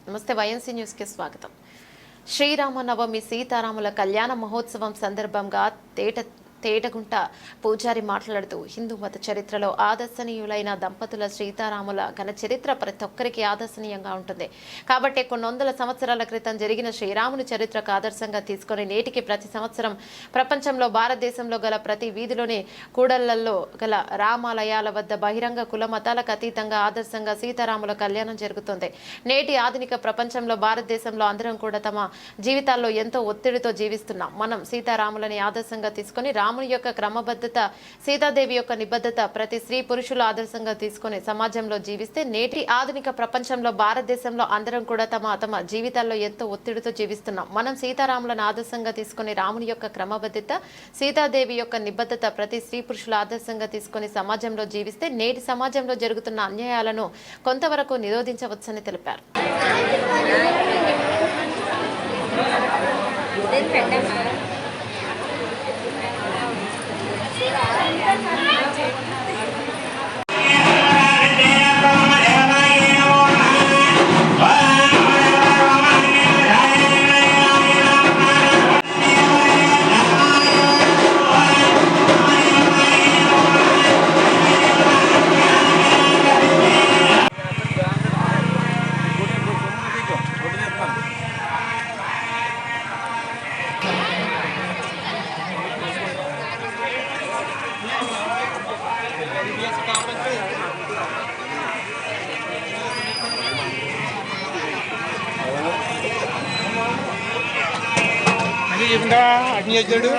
నమస్తే YNC news కి స్వాగతం. శ్రీరామనవమి సీతారాముల కళ్యాణ మహోత్సవం సందర్భంగా తేటగుంట పూజారి మాట్లాడుతూ హిందూ మత చరిత్రలో ఆదర్శనీయులైన దంపతుల సీతారాముల ఘన చరిత్ర ప్రతి ఒక్కరికి ఆదర్శనీయంగా ఉంటుంది. కాబట్టి కొన్ని వందల సంవత్సరాల క్రితం జరిగిన శ్రీరాముని చరిత్రకు ఆదర్శంగా తీసుకొని నేటికి ప్రతి సంవత్సరం ప్రపంచంలో భారతదేశంలో గల ప్రతి వీధిలోని కూడళ్లలో గల రామాలయాల వద్ద బహిరంగ కుల మతాలకు అతీతంగా ఆదర్శంగా సీతారాముల కళ్యాణం జరుగుతుంది. నేటి ఆధునిక ప్రపంచంలో భారతదేశంలో అందరం కూడా తమ జీవితాల్లో ఎంతో ఒత్తిడితో జీవిస్తున్నాం. మనం సీతారాములని ఆదర్శంగా తీసుకొని రాముని యొక్క క్రమబద్ధత, సీతాదేవి యొక్క నిబద్ధత ప్రతి స్త్రీ పురుషుల ఆదర్శంగా తీసుకుని సమాజంలో జీవిస్తే నేటి ఆధునిక ప్రపంచంలో భారతదేశంలో అందరం కూడా తమ జీవితాల్లో ఎంతో ఒత్తిడితో జీవిస్తున్నాం. మనం సీతారాములను ఆదర్శంగా తీసుకుని రాముని యొక్క క్రమబద్ధత, సీతాదేవి యొక్క నిబద్ధత ప్రతి స్త్రీ పురుషుల ఆదర్శంగా తీసుకుని సమాజంలో జీవిస్తే నేటి సమాజంలో జరుగుతున్న అన్యాయాలను కొంతవరకు నిరోధించవచ్చని తెలిపారు. అగ్ని వచ్చాడు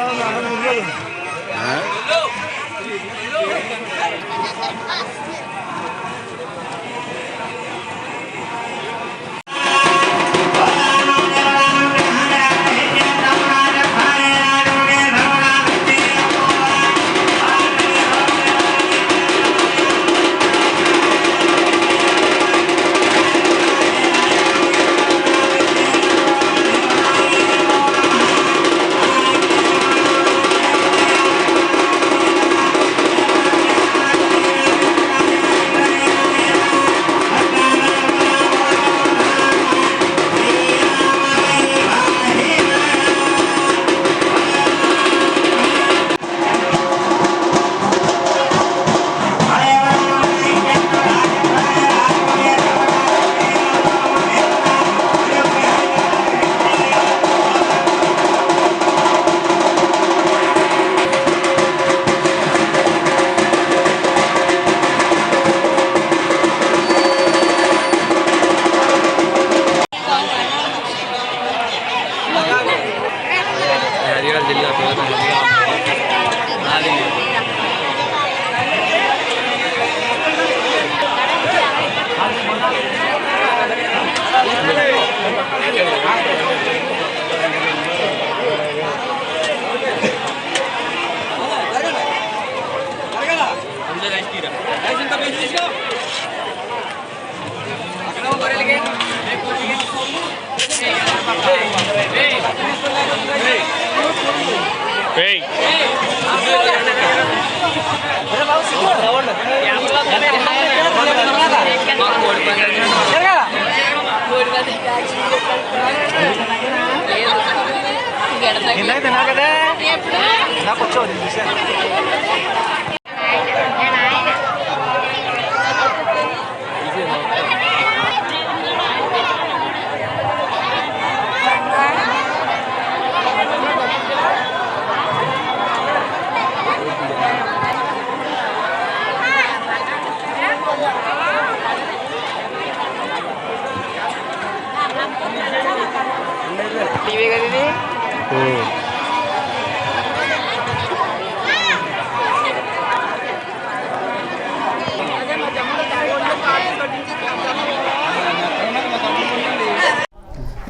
నాకు వచ్చి టీవీ కదా ఇది.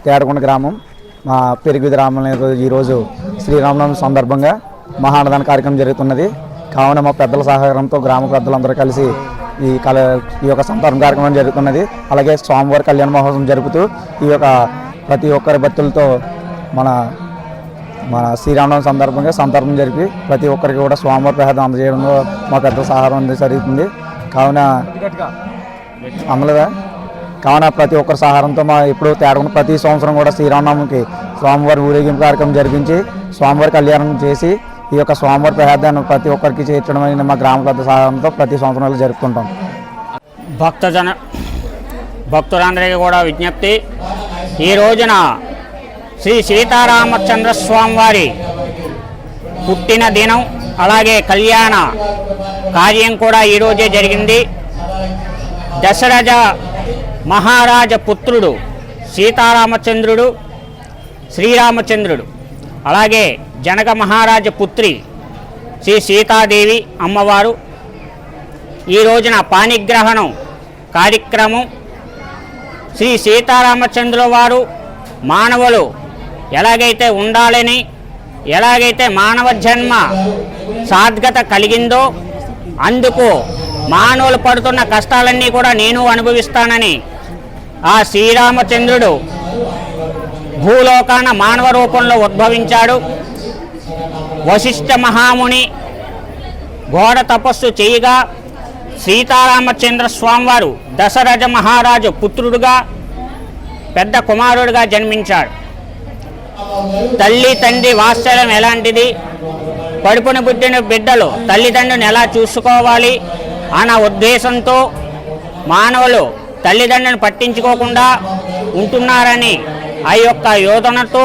తేటగుంట గ్రామం మా పెరిగి గ్రామంలో ఈరోజు శ్రీరామనవమి సందర్భంగా మహాన్నదాన కార్యక్రమం జరుగుతున్నది. కావున మా పెద్దల సహకారంతో గ్రామ పెద్దలందరూ కలిసి ఈ యొక్క సంతర్పణ కార్యక్రమం జరుగుతున్నది. అలాగే స్వామివారి కళ్యాణ మహోత్సవం జరుపుతూ ఈ యొక్క ప్రతి ఒక్కరి భక్తులతో మన శ్రీరామనవమి సందర్భంగా సంతర్పణ జరిపి ప్రతి ఒక్కరికి కూడా స్వామివారి ప్రసాదం అందజేయడంలో మా పెద్దల సహకారం జరుగుతుంది. కావున అమలుగా కావున ప్రతి ఒక్కరి సహారంతో మా ఎప్పుడు తేడకుండా ప్రతి సంవత్సరం కూడా శ్రీరామనవమికి స్వామివారి ఊరేగింపు కార్యక్రమం జరిపించి స్వామివారి కళ్యాణం చేసి ఈ యొక్క స్వామివారి ప్రసాదాన్ని ప్రతి ఒక్కరికి చేర్చడం అనేది మా గ్రామ పెద్ద సహాయంతో ప్రతి సంవత్సరం జరుపుకుంటాం. భక్తులందరికీ కూడా విజ్ఞప్తి, ఈ రోజున శ్రీ సీతారామచంద్ర స్వామి వారి పుట్టిన దినం, అలాగే కళ్యాణ కార్యం కూడా ఈరోజే జరిగింది. దశరథ మహారాజ పుత్రుడు సీతారామచంద్రుడు, శ్రీరామచంద్రుడు, అలాగే జనక మహారాజ పుత్రి శ్రీ సీతాదేవి అమ్మవారు ఈ రోజున పాణిగ్రహణం కార్యక్రమం. శ్రీ సీతారామచంద్రుల వారు మానవులు ఎలాగైతే ఉండాలని, ఎలాగైతే మానవ జన్మ సాద్గత కలిగిందో అందుకు మానవులు పడుతున్న కష్టాలన్నీ కూడా నేను అనుభవిస్తానని ఆ శ్రీరామచంద్రుడు భూలోకాన మానవ రూపంలో ఉద్భవించాడు. వశిష్ఠ మహాముని ఘోర తపస్సు చేయగా సీతారామచంద్ర స్వామివారు దశరథ మహారాజు పుత్రుడుగా పెద్ద కుమారుడిగా జన్మించాడు. తల్లి తండ్రి వాత్సల్యం ఎలాంటిది, కడుపున పుట్టిన బిడ్డలు తల్లిదండ్రులను ఎలా చూసుకోవాలి అన్న ఉద్దేశంతో మానవులు తల్లిదండ్రులను పట్టించుకోకుండా ఉంటున్నారని ఆ యొక్క యోధనతో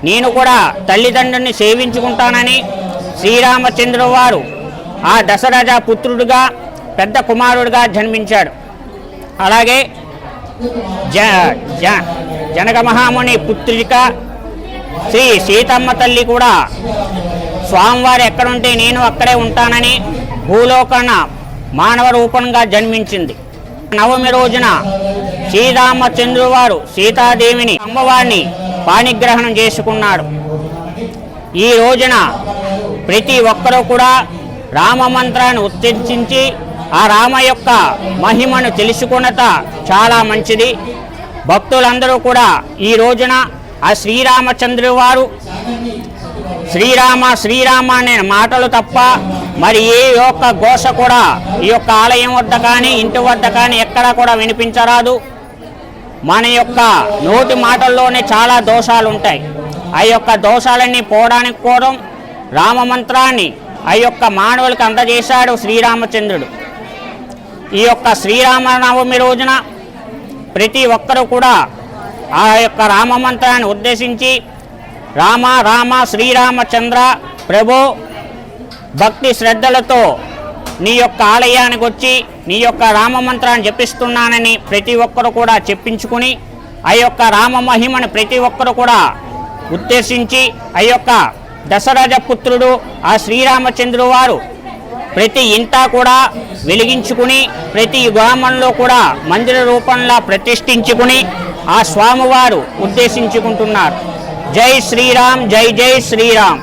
నేను కూడా తల్లిదండ్రుల్ని సేవించుకుంటానని శ్రీరామచంద్రుల వారు ఆ దశరథ పుత్రుడుగా పెద్ద కుమారుడిగా జన్మించాడు. అలాగే జనక మహాముని పుత్రిక శ్రీ సీతమ్మ తల్లి కూడా స్వామివారు ఎక్కడుంటే నేను అక్కడే ఉంటానని భూలోకాన మానవ రూపంగా జన్మించింది. నవమి రోజున శ్రీరామచంద్రుల వారు సీతాదేవిని అమ్మవారిని పాణిగ్రహణం చేసుకున్నాడు. ఈ రోజున ప్రతి ఒక్కరూ కూడా రామ మంత్రాన్ని ఉచ్చరించి ఆ రామ యొక్క మహిమను తెలుసుకున్నత చాలా మంచిది. భక్తులందరూ కూడా ఈ రోజున ఆ శ్రీరామచంద్రుల వారు శ్రీరామ శ్రీరామ అనే మాటలు తప్ప మరి ఏ యొక్క ఘోష కూడా ఈ యొక్క ఆలయం వద్ద కానీ ఇంటి వద్ద కానీ ఎక్కడా కూడా వినిపించరాదు. మన యొక్క నోటి మాటల్లోనే చాలా దోషాలు ఉంటాయి. ఆ యొక్క దోషాలన్నీ పోవడానికి కోరం రామ మంత్రాన్ని ఆ యొక్క మానవులకు అందజేశాడు శ్రీరామచంద్రుడు. ఈ యొక్క శ్రీరామనవమి రోజున ప్రతి ఒక్కరూ కూడా ఆ యొక్క రామ మంత్రాన్ని ఉద్దేశించి రామ రామ శ్రీరామచంద్ర ప్రభో భక్తి శ్రద్ధలతో నీ యొక్క ఆలయానికి వచ్చి నీ యొక్క రామ మంత్రాన్ని జపిస్తున్నానని ప్రతి ఒక్కరు కూడా చెప్పించుకుని ఆ యొక్క రామ మహిమను ప్రతి ఒక్కరు కూడా ఉద్దేశించి ఆ యొక్క దశరథ పుత్రుడు ఆ శ్రీరామచంద్రుడు వారు ప్రతి ఇంటా కూడా వెలిగించుకుని ప్రతి గ్రామంలో కూడా మందిర రూపంలో ప్రతిష్ఠించుకుని ఆ స్వామివారు ఉద్దేశించుకుంటున్నారు. జై శ్రీరామ్, జై జై శ్రీరామ్.